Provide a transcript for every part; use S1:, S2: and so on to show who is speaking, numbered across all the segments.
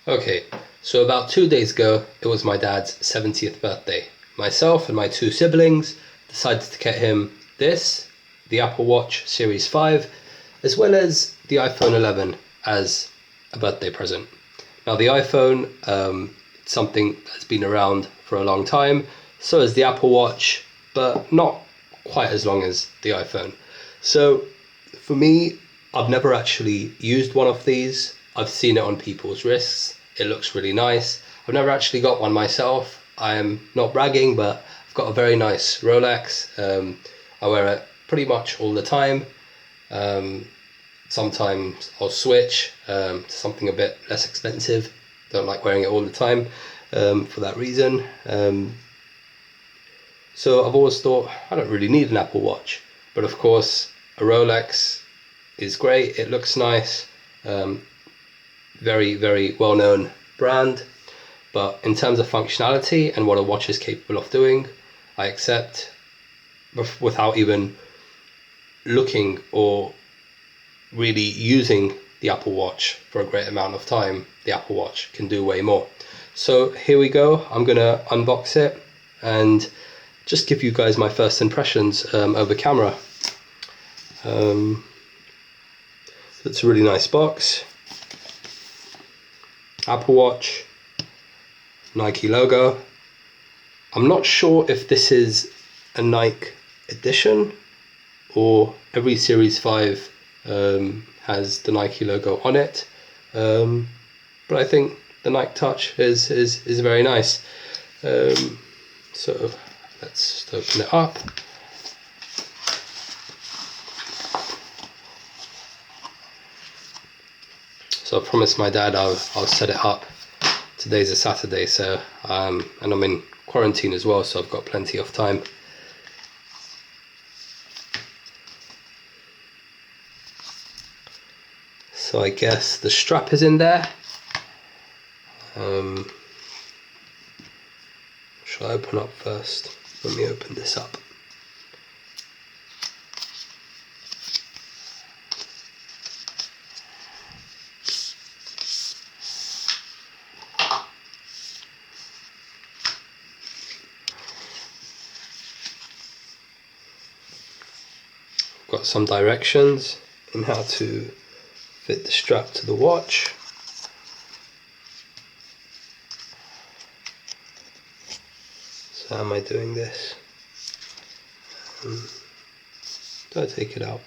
S1: Okay, so about 2 days ago, it was my dad's 70th birthday. Myself and my two siblings decided to get him this, the Apple Watch Series 5, as well as the iPhone 11 as a birthday present. Now the iPhone, it's something that's been around for a long time, so is the Apple Watch, but not quite as long as the iPhone. So for me, I've never actually used one of these. I've seen it on people's wrists. It looks really nice. I've never actually got one myself. I'm not bragging, but I've got a very nice Rolex. I wear it pretty much all the time. Sometimes I'll switch to something a bit less expensive. Don't like wearing it all the time for that reason. So I've always thought I don't really need an Apple Watch, but of course a Rolex is great. It looks nice. Very, very well-known brand, but in terms of functionality and what a watch is capable of doing, I accept without even looking or really using the Apple Watch for a great amount of time. The Apple Watch can do way more. So here we go. I'm gonna unbox it and just give you guys my first impressions over camera. It's a really nice box. Apple Watch, Nike logo. I'm not sure if this is a Nike edition or every Series 5 has the Nike logo on it, but I think the Nike Touch is very nice. So let's just open it up. So I promised my dad I'll set it up. Today's a Saturday, so and I'm in quarantine as well, so I've got plenty of time. So I guess the strap is in there. Shall I open up first? Let me open this up. Got some directions in how to fit the strap to the watch. So how am I doing this? Do I take it out?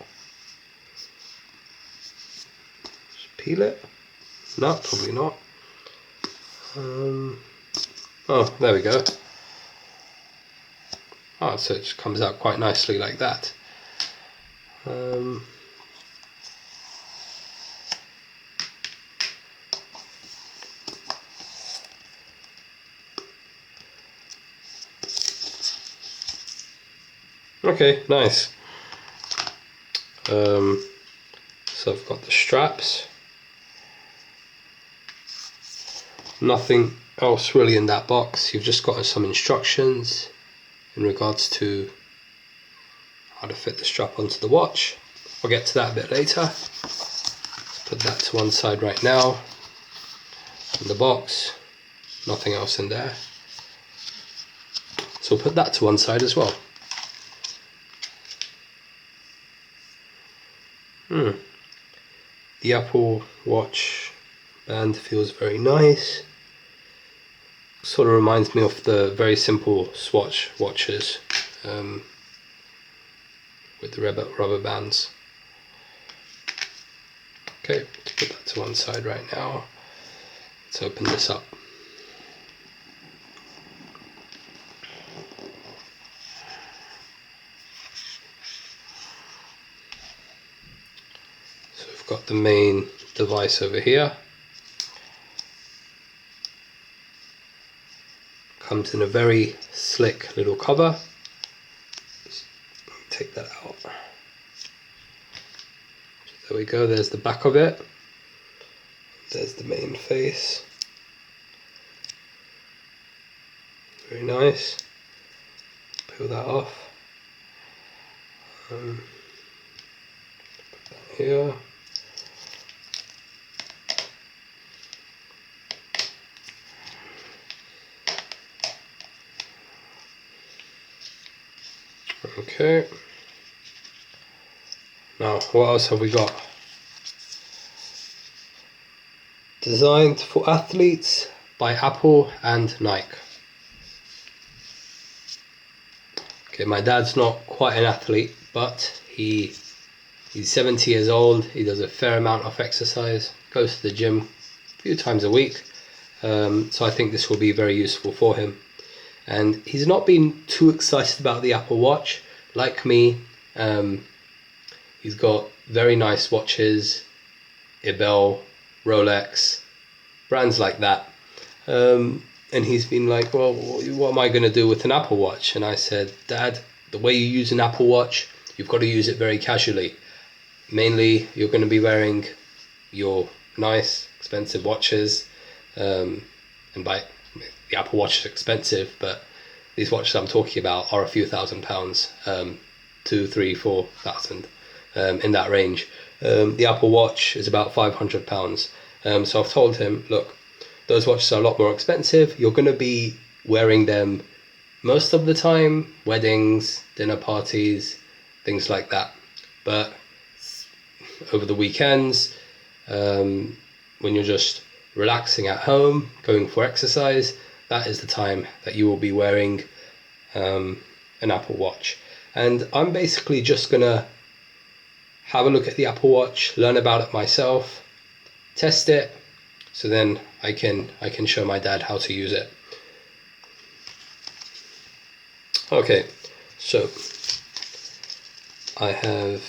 S1: Just peel it? No, probably not. Oh, there we go. Oh, so it just comes out quite nicely like that. Okay, nice. So I've got the straps. Nothing else really in that box. You've just got some instructions in regards to how to fit the strap onto the watch. I'll get to that a bit later. Let's put that to one side right now. In the box, nothing else in there. So we'll put that to one side as well. The Apple Watch band feels very nice. Sort of reminds me of the very simple Swatch watches with the rubber bands. Okay, let's put that to one side right now. Let's open this up. So we've got the main device over here. Comes in a very slick little cover. Just take that out. There we go, there's the back of it. There's the main face. Very nice. Peel that off. Put that here. Okay. Now, what else have we got? Designed for athletes by Apple and Nike. Okay, my dad's not quite an athlete, but he's 70 years old. He does a fair amount of exercise, goes to the gym a few times a week. So I think this will be very useful for him. And he's not been too excited about the Apple Watch. Like me, he's got very nice watches, Ibel, Rolex, brands like that. And he's been like, well, what am I going to do with an Apple Watch? And I said, Dad, the way you use an Apple Watch, you've got to use it very casually. Mainly, you're going to be wearing your nice, expensive watches. And by the Apple Watch is expensive, but these watches I'm talking about are a few £1,000s, 2, 3, 4,000, in that range. The Apple Watch is about £500. So I've told him, look, those watches are a lot more expensive. You're going to be wearing them most of the time, weddings, dinner parties, things like that. But over the weekends, when you're just relaxing at home, going for exercise, that is the time that you will be wearing an Apple Watch. And I'm basically just gonna have a look at the Apple Watch, learn about it myself, test it, so then I can show my dad how to use it. Okay, so I have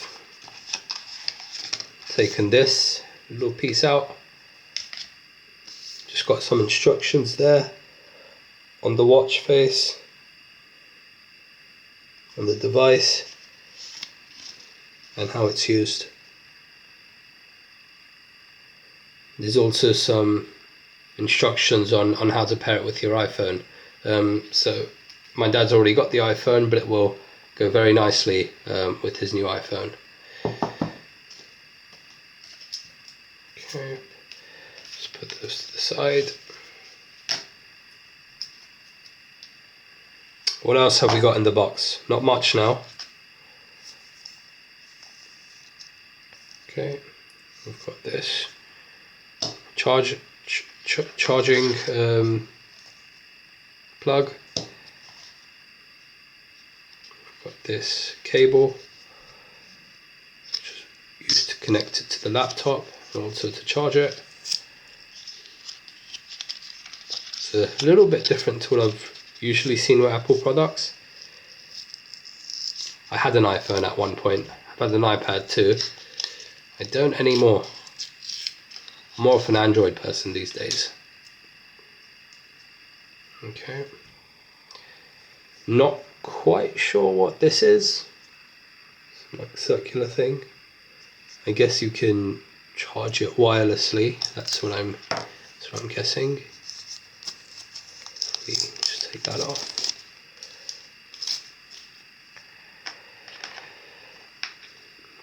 S1: taken this little piece out. Just got some instructions there on the watch face, on the device, and how it's used. There's also some instructions on how to pair it with your iPhone. So my dad's already got the iPhone, but it will go very nicely with his new iPhone. Okay, just put those to the side. What else have we got in the box? Not much now. Okay, we've got this charging plug. We've got this cable, which is used to connect it to the laptop and also to charge it. It's a little bit different to what I've usually seen with Apple products. I had an iPhone at one point. I've had an iPad too. I don't anymore. I'm more of an Android person these days. Okay. Not quite sure what this is. It's like a circular thing. I guess you can charge it wirelessly. That's what I'm guessing. We just take that off.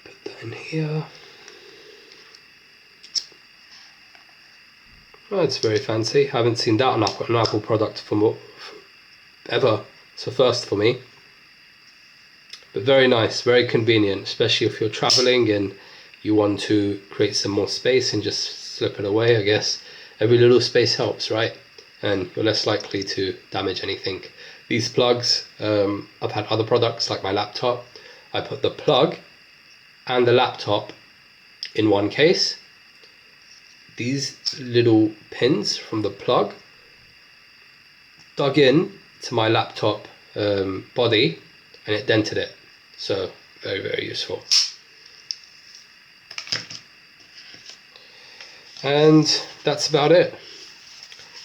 S1: Put that in here. Oh, it's very fancy. I haven't seen that on an Apple product ever. It's a first for me. But very nice, very convenient, especially if you're traveling and you want to create some more space and just slip it away. I guess every little space helps, right? And you're less likely to damage anything. These plugs, I've had other products like my laptop. I put the plug and the laptop in one case. These little pins from the plug dug in to my laptop body and it dented it. So very, very useful. And that's about it.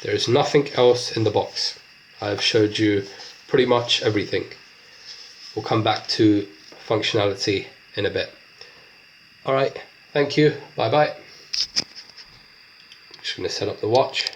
S1: There is nothing else in the box. I've showed you pretty much everything. We'll come back to functionality in a bit. Alright, thank you, bye bye. Just going to set up the watch.